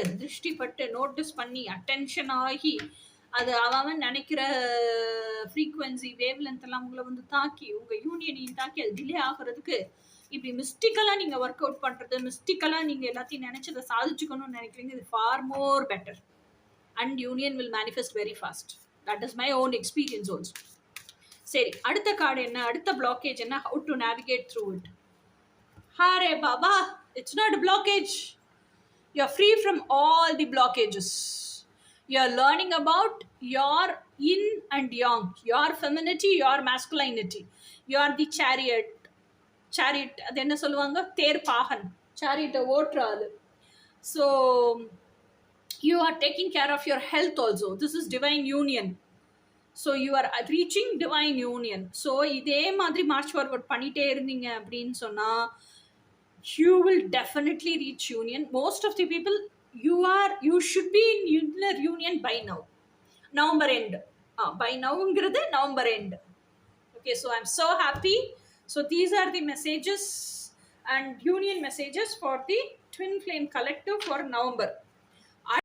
திருஷ்டி பட்டு நோட்டீஸ் பண்ணி அட்டென்ஷன் ஆகி அது அவன் நினைக்கிற ஃப்ரீக்குவென்சி வேவ் லென்த் எல்லாம் உங்களை வந்து தாக்கி உங்கள் யூனியனையும் தாக்கி அது டிலே ஆகிறதுக்கு இப்படி மிஸ்டிக்கலாக நீங்கள் ஒர்க் அவுட் பண்ணுறது, மிஸ்டிக்கலாக நீங்கள் எல்லாத்தையும் நினச்சதை சாதிச்சுக்கணும்னு நினைக்கிறீங்க. இது for more better and union will manifest very fast. That is my own experience also. சரி, அடுத்த கார்டு என்ன, அடுத்த பிளாக்கேஜ் என்ன, how to navigate through it. ஹாரே பாபா, it's not blockage. You're free from all the blockages. You're learning about your yin and yang, your femininity, your masculinity. You are the chariot. அது என்ன சொல்லுவாங்க, தேர் பாகன், chariot ஓட்டுறாது. So you are taking care of your health also. This is divine union. So you are reaching divine union. So இதே மாதிரி March forward பண்ணிட்டே இருந்தீங்க அப்படின்னு சொன்னா you will definitely reach union. Most of the people, you should be in inner union by now, November end. By now ngirudhu November end. Okay, so I'm so happy. So these are the messages and union messages for the twin flame collective for November.